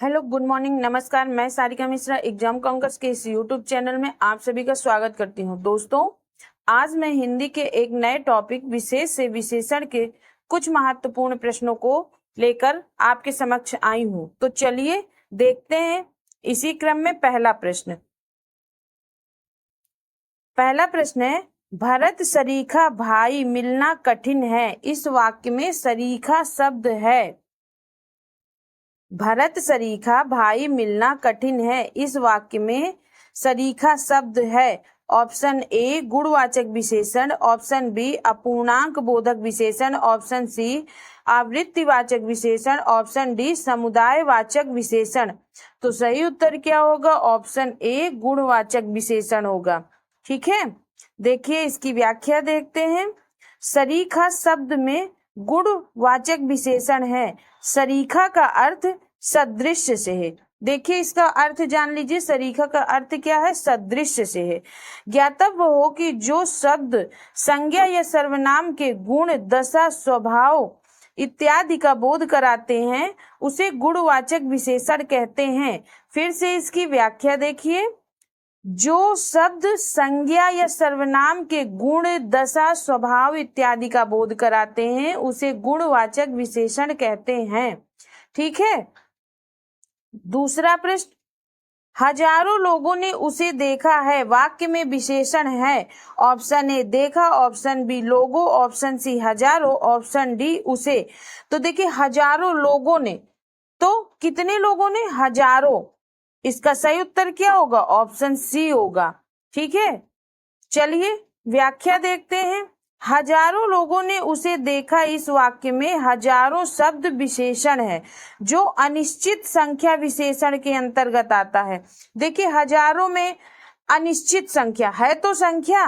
Hello, good morning, नमस्कार। मैं Sarika Mishra exam counters के इस यूट्यूब चैनल में आप सभी का स्वागत करती हूं। दोस्तों, आज मैं हिंदी के एक नए टॉपिक विशेष से विशेषण के कुछ महत्वपूर्ण प्रश्नों को लेकर आपके समक्ष आई हूं। तो चलिए देखते हैं। इसी क्रम में पहला प्रश्न है, भरत सरीखा भाई मिलना कठिन है। इस वाक्य में सरीखा शब्द है। भरत सरीखा भाई मिलना कठिन है। इस वाक्य में सरीखा शब्द है। ऑप्शन ए गुणवाचक विशेषण, ऑप्शन बी अपूर्णांक बोधक विशेषण, ऑप्शन सी आवृत्तिवाचक विशेषण, ऑप्शन डी समुदायवाचक विशेषण। तो सही उत्तर क्या होगा? ऑप्शन ए गुणवाचक विशेषण होगा। ठीक है, देखिए इसकी व्याख्या देखते हैं। सरीखा शब्द में गुणवाचक विशेषण है। सरीखा का अर्थ सदृश्य से है। देखिए इसका अर्थ जान लीजिए। सरीखा का अर्थ क्या है? सदृश्य से है। ज्ञातव्य हो कि जो शब्द संज्ञा या सर्वनाम के गुण, दशा, स्वभाव इत्यादि का बोध कराते हैं उसे गुणवाचक विशेषण कहते हैं। फिर से इसकी व्याख्या देखिए। जो शब्द संज्ञा या सर्वनाम के गुण, दशा, स्वभाव इत्यादि का बोध कराते हैं उसे गुणवाचक विशेषण कहते हैं। ठीक है, दूसरा प्रश्न, हजारों लोगों ने उसे देखा है। वाक्य में विशेषण है। ऑप्शन ए देखा, ऑप्शन बी लोगों, ऑप्शन सी हजारों, ऑप्शन डी उसे। तो देखिए हजारों लोगों ने, तो कितने लोगों ने? हजारों। इसका सही उत्तर क्या होगा? ऑप्शन सी होगा। ठीक है, चलिए व्याख्या देखते हैं। हजारों लोगों ने उसे देखा, इस वाक्य में हजारों शब्द विशेषण है जो अनिश्चित संख्या विशेषण के अंतर्गत आता है। देखिए हजारों में अनिश्चित संख्या है, तो संख्या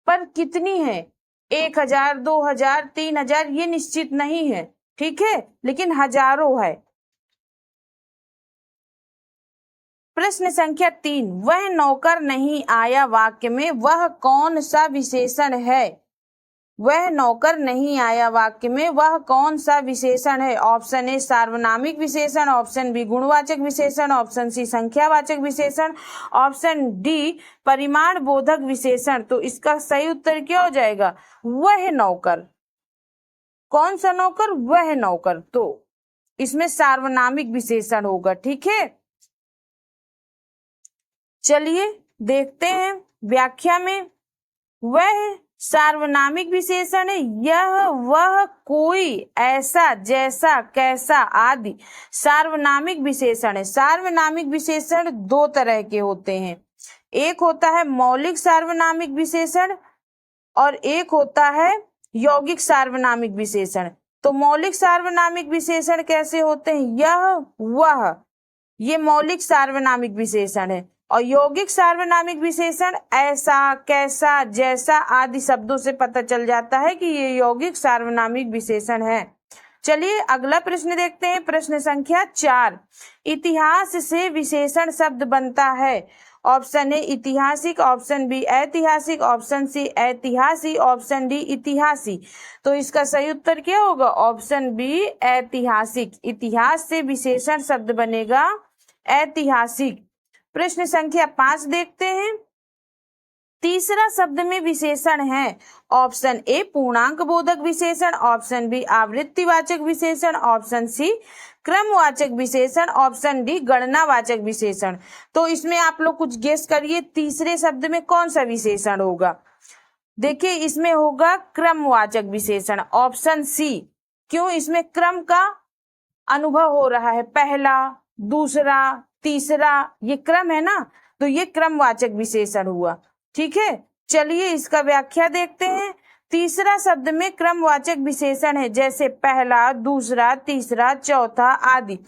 पर कितनी है? 1000, 2000, 3000 ये निश्चित नहीं है। ठीक है, लेकिन हजारों है। प्रश्न संख्या 3, वह नौकर नहीं आया। वाक्य में वह कौन सा विशेषण है? वह नौकर नहीं आया वाक्य में वह कौन सा विशेषण है? ऑप्शन ए सार्वनामिक विशेषण, ऑप्शन बी गुणवाचक विशेषण, ऑप्शन सी संख्यावाचक विशेषण, ऑप्शन डी परिमाण बोधक विशेषण। तो इसका सही उत्तर क्या हो जाएगा? वह नौकर। कौन सा नौकर? वह नौकर। तो इसमें सार्वनामिक विशेषण होगा। ठीक है, चलिए देखते हैं व्याख्या में। वह सार्वनामिक विशेषण है। यह, वह, कोई, ऐसा, जैसा, कैसा आदि सार्वनामिक विशेषण है। सार्वनामिक विशेषण दो तरह के होते हैं। एक होता है मौलिक सार्वनामिक विशेषण और एक होता है यौगिक सार्वनामिक विशेषण। तो मौलिक सार्वनामिक विशेषण कैसे होते हैं? यह, वह, ये मौलिक सार्वनामिक विशेषण है। और यौगिक सार्वनामिक विशेषण ऐसा, कैसा, जैसा आदि शब्दों से पता चल जाता है कि ये यौगिक सार्वनामिक विशेषण है। चलिए अगला प्रश्न देखते हैं। प्रश्न संख्या 4, इतिहास से विशेषण शब्द बनता है। ऑप्शन ए इतिहासिक, ऑप्शन बी ऐतिहासिक, ऑप्शन सी ऐतिहासिक, ऑप्शन डी इतिहासी। तो इसका सही उत्तर क्या होगा? ऑप्शन बी ऐतिहासिक। इतिहास से विशेषण शब्द बनेगा ऐतिहासिक। प्रश्न संख्या 5 देखते हैं। तीसरा शब्द में विशेषण है। ऑप्शन ए पूर्णांक बोधक विशेषण, ऑप्शन बी आवृत्तिवाचक विशेषण, ऑप्शन सी क्रमवाचक विशेषण, ऑप्शन डी गणनावाचक विशेषण। तो इसमें आप लोग कुछ गेस करिए, तीसरे शब्द में कौन सा विशेषण होगा? देखिए इसमें होगा क्रमवाचक विशेषण, ऑप्शन सी। क्यों? इसमें क्रम का अनुभव हो रहा है। पहला, दूसरा, तीसरा, ये क्रम है ना, तो ये क्रमवाचक विशेषण हुआ। ठीक है, चलिए इसका व्याख्या देखते हैं। तीसरा शब्द में क्रमवाचक विशेषण है, जैसे पहला, दूसरा, तीसरा, चौथा आदि।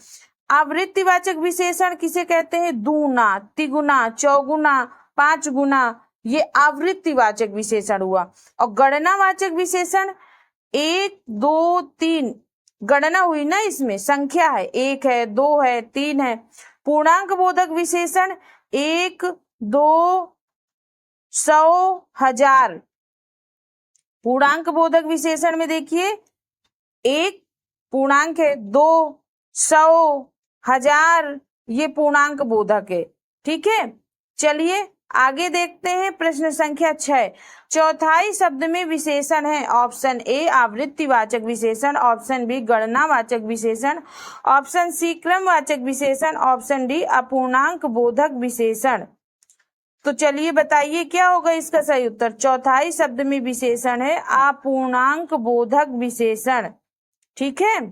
आवृत्तिवाचक विशेषण किसे कहते हैं? दूना, तिगुना, चौगुना, पांच गुना, ये आवृत्तिवाचक विशेषण हुआ। और गणनावाचक विशेषण 1, 2, 3 गणना हुई ना, इसमें संख्या है, 1 है, 2 है, 3 है। पूर्णांक बोधक विशेषण 1, 2, 100, 1000। पूर्णांक बोधक विशेषण में देखिए 1 पूर्णांक है, 2 100, हजार ये पूर्णांक बोधक है। ठीक है, चलिए आगे देखते हैं प्रश्न संख्या 6। चौथाई शब्द में विशेषण है। ऑप्शन ए आवृत्तिवाचक विशेषण, ऑप्शन बी गणनावाचक विशेषण, ऑप्शन सी क्रमवाचक विशेषण, ऑप्शन डी अपूर्णांक बोधक विशेषण। तो चलिए बताइए क्या होगा इसका सही उत्तर। चौथाई शब्द में विशेषण है अपूर्णांक बोधक विशेषण। ठीक है,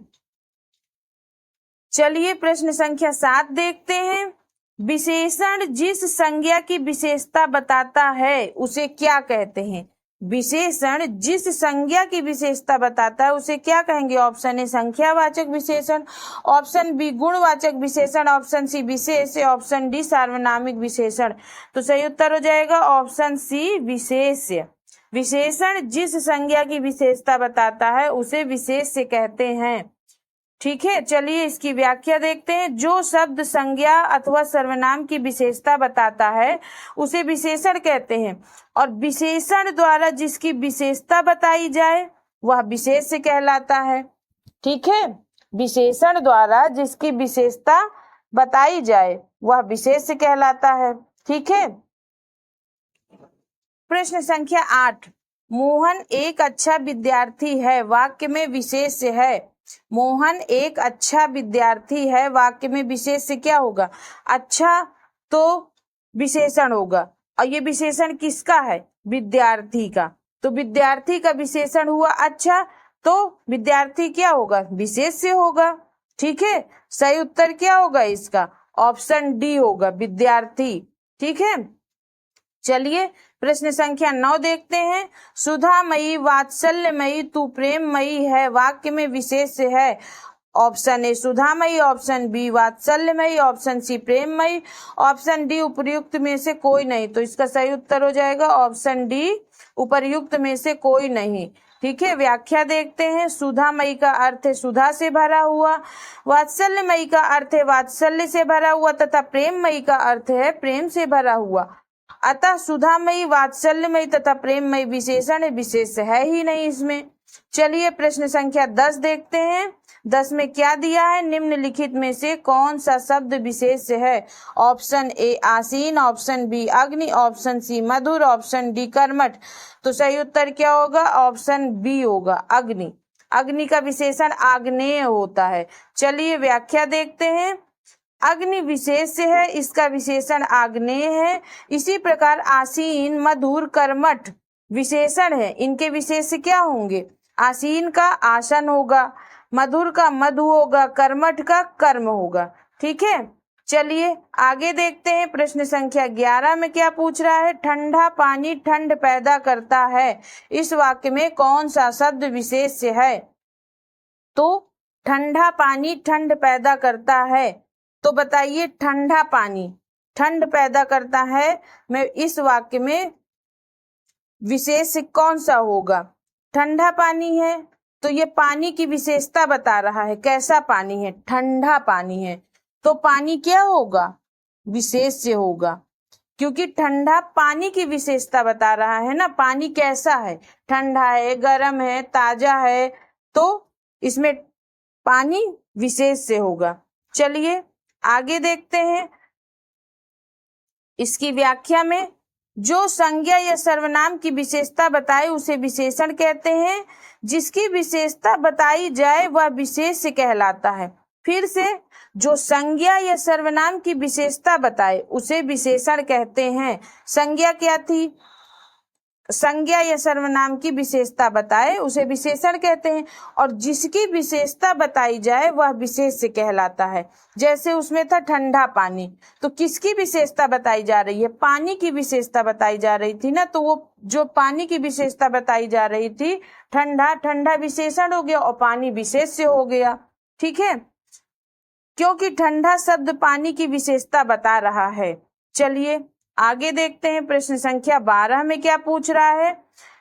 चलिए प्रश्न संख्या 7 देखते हैं। विशेषण जिस संज्ञा की विशेषता बताता है उसे क्या कहते हैं। विशेषण जिस संज्ञा की विशेषता बताता है उसे क्या कहेंगे। ऑप्शन ए संख्यावाचक विशेषण, ऑप्शन बी गुणवाचक विशेषण, ऑप्शन सी विशेष, ऑप्शन डी सार्वनामिक विशेषण। तो सही उत्तर हो जाएगा ऑप्शन सी विशेष। विशेषण जिस संज्ञा की विशेषता बताता है उसे विशेष कहते हैं। ठीक है, चलिए इसकी व्याख्या देखते हैं। जो शब्द संज्ञा अथवा सर्वनाम की विशेषता बताता है उसे विशेषण कहते हैं, और विशेषण द्वारा जिसकी विशेषता बताई जाए वह विशेष कहलाता है। ठीक है, विशेषण द्वारा जिसकी विशेषता बताई जाए वह विशेष कहलाता है। ठीक है, प्रश्न संख्या 8। मोहन एक अच्छा विद्यार्थी है वाक्य में विशेष है। मोहन एक अच्छा विद्यार्थी है वाक्य में विशेष क्या होगा। अच्छा तो विशेषण होगा, और ये विशेषण किसका है, विद्यार्थी का। तो विद्यार्थी का विशेषण हुआ अच्छा, तो विद्यार्थी क्या होगा, विशेष होगा। ठीक है, सही उत्तर क्या होगा इसका, ऑप्शन डी होगा, विद्यार्थी। ठीक है, चलिए प्रश्न संख्या 9 देखते हैं। सुधामयी वात्सल्यमयी तू प्रेममयी है वाक्य में विशेष है। ऑप्शन ए सुधामयी, ऑप्शन बी वात्सल्यमयी, ऑप्शन सी प्रेममयी, ऑप्शन डी उपर्युक्त में से कोई नहीं। तो इसका सही उत्तर हो जाएगा ऑप्शन डी उपर्युक्त में से कोई नहीं। ठीक है, व्याख्या देखते हैं। सुधामयी का अर्थ है सुधा से भरा हुआ, वात्सल्यमयी का अर्थ है वात्सल्य से भरा हुआ, तथा प्रेममयी का अर्थ है प्रेम से भरा हुआ। अतः सुधामयी, वात्सल्यमयी तथा प्रेममयी विशेषण विशेष है ही नहीं इसमें। चलिए प्रश्न संख्या 10 देखते हैं। 10 में क्या दिया है, निम्नलिखित में से कौन सा शब्द विशेष है। ऑप्शन ए आसीन, ऑप्शन बी अग्नि, ऑप्शन सी मधुर, ऑप्शन डी कर्मठ। तो सही उत्तर क्या होगा, ऑप्शन बी होगा, अग्नि। अग्नि का विशेषण आग्नेय होता है। चलिए व्याख्या देखते हैं। अग्नि विशेष है, इसका विशेषण आग्नेय है। इसी प्रकार आसीन, मधुर, कर्मठ विशेषण है, इनके विशेष क्या होंगे। आसीन का आसन होगा, मधुर का मधु होगा, कर्मठ का कर्म होगा। ठीक है, चलिए आगे देखते हैं। प्रश्न संख्या 11 में क्या पूछ रहा है। ठंडा पानी ठंड पैदा करता है, इस वाक्य में कौन सा शब्द विशेष है। तो ठंडा पानी ठंड पैदा करता है, तो बताइए ठंडा पानी ठंड पैदा करता है मैं इस वाक्य में विशेष कौन सा होगा। ठंडा पानी है तो ये पानी की विशेषता बता रहा है, कैसा पानी है, ठंडा पानी है, तो पानी क्या होगा, विशेष से होगा, क्योंकि ठंडा पानी की विशेषता बता रहा है ना। पानी कैसा है, ठंडा है, गर्म है, ताजा है, तो इसमें पानी विशेष से होगा। चलिए आगे देखते हैं। इसकी व्याख्या में जो संज्ञा या सर्वनाम की विशेषता बताए उसे विशेषण कहते हैं। जिसकी विशेषता बताई जाए वह विशेष कहलाता है। फिर से, जो संज्ञा या सर्वनाम की विशेषता बताए उसे विशेषण कहते हैं। संज्ञा क्या थी, संज्ञा या सर्वनाम की विशेषता बताए उसे विशेषण कहते हैं, और जिसकी विशेषता बताई जाए वह विशेष कहलाता है। जैसे उसमें था ठंडा पानी, तो किसकी विशेषता बताई जा रही है, पानी की विशेषता बताई जा रही थी ना, तो वो जो पानी की विशेषता बताई जा रही थी ठंडा, ठंडा विशेषण हो गया और पानी विशेष हो गया। ठीक है, क्योंकि ठंडा शब्द पानी की विशेषता बता रहा है। चलिए आगे देखते हैं। प्रश्न संख्या 12 में क्या पूछ रहा है।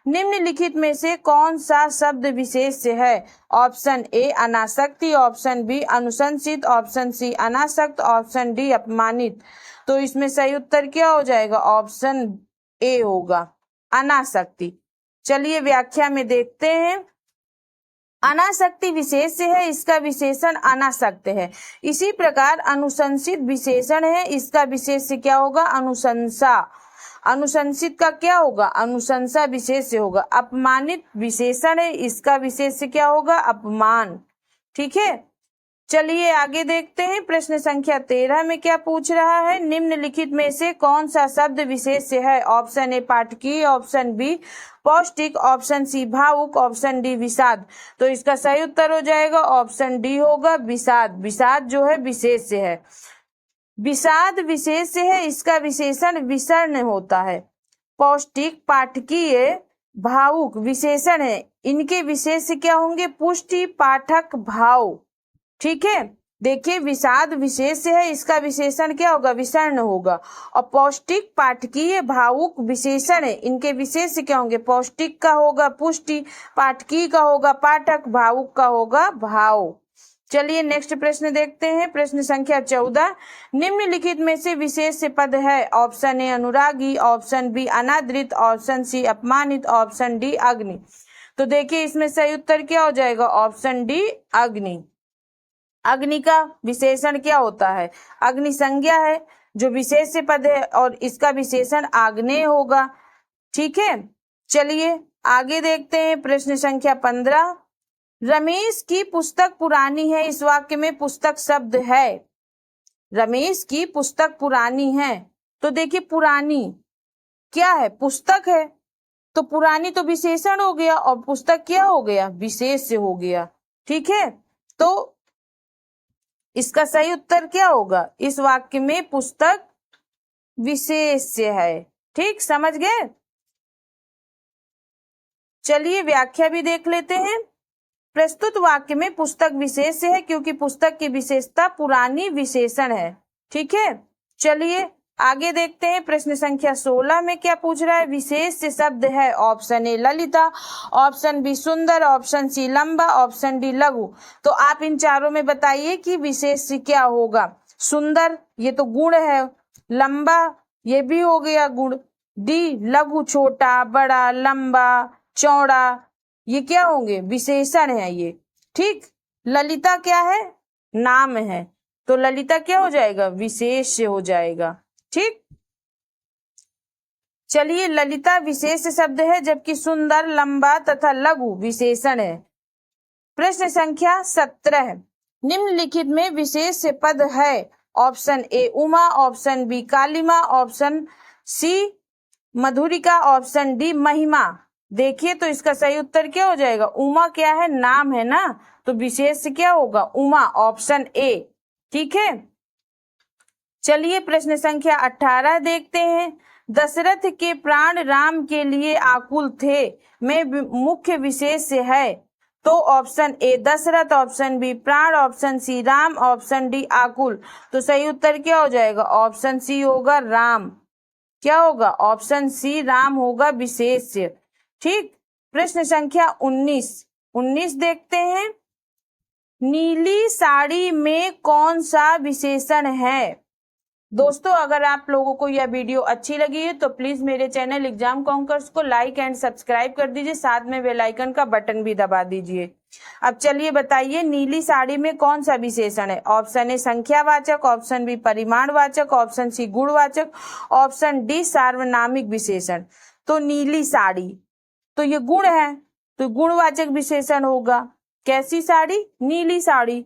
निम्नलिखित में से कौन सा शब्द विशेष है। ऑप्शन ए अनासक्ति, ऑप्शन बी अनुशंसित, ऑप्शन सी अनासक्त, ऑप्शन डी अपमानित। तो इसमें सही उत्तर क्या हो जाएगा, ऑप्शन ए होगा, अनासक्ति। चलिए व्याख्या में देखते हैं। अनासक्ति विशेष्य है, इसका विशेषण अनासक्त है। इसी प्रकार अनुशंसित विशेषण है, इसका विशेष्य क्या होगा? अनुशंसा। अनुशंसित का क्या होगा? अनुशंसा विशेष्य होगा। अपमानित विशेषण है, इसका विशेष्य क्या होगा? अपमान। ठीक है, चलिए आगे देखते हैं। प्रश्न संख्या 13 में क्या पूछ रहा है? निम्नलिखित में से कौन सा शब्द विशेष्य है? ऑप्शन ए पाठकीय, ऑप्शन बी पौष्टिक, ऑप्शन सी भावुक, ऑप्शन डी विषाद। तो इसका सही उत्तर हो जाएगा ऑप्शन डी होगा विषाद। विषाद जो है विशेष्य है। विषाद विशेष्य है, इसका विशेषण विषर्ण होता है। पौष्टिक, पाठकीय, भावुक विशेषण है, इनके विशेष्य क्या होंगे? पुष्टि, पाठक, भाव। ठीक है, देखिए विषाद विशेष्य है, इसका विशेषण क्या होगा? विषर्ण होगा। और पौष्टिक, पाठकीय, भावुक विशेषण है, इनके विशेष्य क्या होंगे? पौष्टिक का होगा पुष्टि, पाठकीय का होगा पाठक, भावुक का होगा भाव। चलिए नेक्स्ट प्रश्न देखते हैं। प्रश्न संख्या 14, निम्नलिखित में से विशेष्य पद है? ऑप्शन ए अनुरागी, ऑप्शन बी अनादृत, ऑप्शन सी अपमानित, ऑप्शन डी अग्नि। तो देखिए इसमें सही उत्तर क्या हो जाएगा? ऑप्शन डी अग्नि। अग्नि का विशेषण क्या होता है? अग्नि संज्ञा है जो विशेष्य पद है और इसका विशेषण आग्नेय होगा। ठीक है, चलिए आगे देखते हैं। प्रश्न संख्या 15, रमेश की पुस्तक पुरानी है, इस वाक्य में पुस्तक शब्द है। रमेश की पुस्तक पुरानी है, तो देखिए पुरानी क्या है? पुस्तक है, तो पुरानी तो विशेषण हो गया और पुस्तक क्या हो गया? विशेष्य हो गया। ठीक है, तो इसका सही उत्तर क्या होगा? इस वाक्य में पुस्तक विशेष्य है। ठीक, समझ गए? चलिए व्याख्या भी देख लेते हैं। प्रस्तुत वाक्य में पुस्तक विशेष्य है क्योंकि पुस्तक की विशेषता पुरानी विशेषण है। ठीक है, चलिए आगे देखते हैं। प्रश्न संख्या 16 में क्या पूछ रहा है? विशेष्य शब्द है। ऑप्शन ए ललिता, ऑप्शन बी सुंदर, ऑप्शन सी लंबा, ऑप्शन डी लघु। तो आप इन चारों में बताइए कि विशेष्य क्या होगा? सुंदर ये तो गुण है, लंबा ये भी हो गया गुण, डी लघु छोटा, बड़ा, लंबा, चौड़ा, ये क्या होंगे? विशेषण है ये। ठीक, ललिता क्या है? नाम है, तो ललिता क्या हो जाएगा? विशेष्य हो जाएगा। ठीक, चलिए ललिता विशेष शब्द है जबकि सुंदर, लंबा तथा लघु विशेषण है। प्रश्न संख्या 17, निम्नलिखित में विशेष पद है? Option A Uma, option B कालिमा, ऑप्शन सी मधुरिका, ऑप्शन डी महिमा। देखिए तो इसका सही उत्तर क्या हो जाएगा? उमा क्या है? नाम है ना, तो विशेष क्या होगा? Uma, option A. ठीक है, चलिए प्रश्न संख्या 18 देखते हैं। दशरथ के प्राण राम के लिए आकुल थे में मुख्य विशेष्य है। तो option A Dasharath, option B प्राण, option C Ram, option D आकुल। तो सही उत्तर क्या हो जाएगा? ऑप्शन सी होगा राम। क्या होगा? ऑप्शन सी राम होगा विशेष्य। ठीक, प्रश्न संख्या 19 देखते हैं। नीली साड़ी में कौन सा विशेषण है? दोस्तों अगर आप लोगों को यह वीडियो अच्छी लगी है तो प्लीज मेरे चैनल एग्जाम कॉन्कर्स को लाइक एंड सब्सक्राइब कर दीजिए, साथ में बेल आइकन का बटन भी दबा दीजिए। अब चलिए बताइए नीली साड़ी में कौन सा विशेषण है? ऑप्शन ए संख्यावाचक, ऑप्शन बी परिमाणवाचक, ऑप्शन सी गुणवाचक, ऑप्शन डी सार्वनामिक विशेषण। तो नीली साड़ी तो ये गुण है, तो गुणवाचक विशेषण होगा। कैसी साड़ी? नीली साड़ी।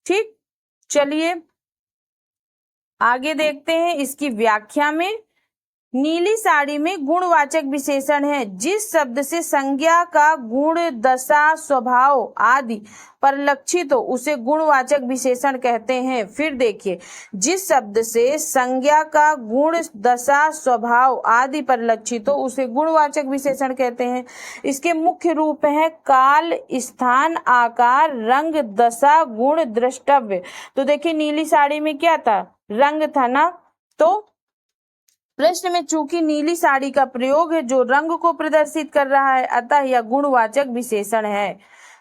ठीक, चलिए आगे देखते हैं इसकी व्याख्या में। नीली साड़ी में गुणवाचक विशेषण है जिस शब्द से संज्ञा का गुण, दशा, स्वभाव आदि परिलक्षित हो उसे गुणवाचक विशेषण कहते हैं। फिर देखिए, जिस शब्द से संज्ञा का गुण, दशा, स्वभाव आदि परिलक्षित हो उसे गुणवाचक विशेषण कहते हैं। इसके मुख्य रूप है काल, स्थान, आकार, रंग, दशा, गुण, द्रष्टव्य। तो देखिए नीली साड़ी में क्या था? रंग था ना, तो प्रश्न में चूंकि नीली साड़ी का प्रयोग है जो रंग को प्रदर्शित कर रहा है, अतः यह गुणवाचक विशेषण है।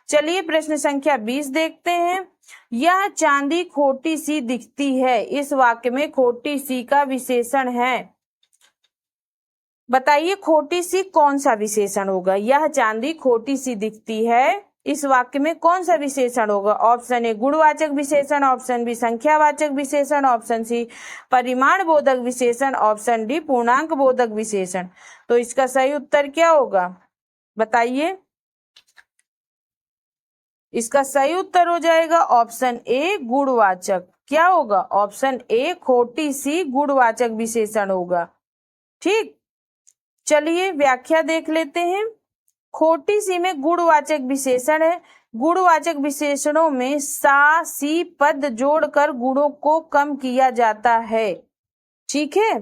चलिए प्रश्न संख्या 20 देखते हैं। यह चांदी खोटी सी दिखती है, इस वाक्य में खोटी सी का विशेषण है। बताइए खोटी सी कौन सा विशेषण होगा? यह चांदी खोटी सी दिखती है, इस वाक्य में कौन सा विशेषण होगा? ऑप्शन ए गुणवाचक विशेषण, ऑप्शन बी संख्यावाचक विशेषण, ऑप्शन सी परिमाण बोधक विशेषण, ऑप्शन डी पूर्णांक बोधक विशेषण। तो इसका सही उत्तर क्या होगा बताइए? इसका सही उत्तर हो जाएगा ऑप्शन ए गुणवाचक। क्या होगा? ऑप्शन ए खोटी सी गुणवाचक विशेषण होगा। ठीक, चलिए व्याख्या देख लेते हैं। खोटी सी में गुणवाचक विशेषण है। गुणवाचक विशेषणों में सा सी पद जोड़कर गुणों को कम किया जाता है। ठीक है,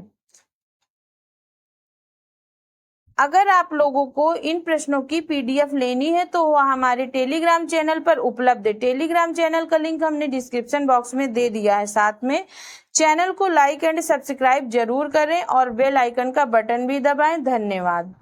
अगर आप लोगों को इन प्रश्नों की पीडीएफ लेनी है तो वह हमारे टेलीग्राम चैनल पर उपलब्ध है। टेलीग्राम चैनल का लिंक हमने डिस्क्रिप्शन बॉक्स में दे दिया है। साथ में चैनल को लाइक एंड सब्सक्राइब जरूर करें और बेल आइकन का बटन भी दबाएं। धन्यवाद।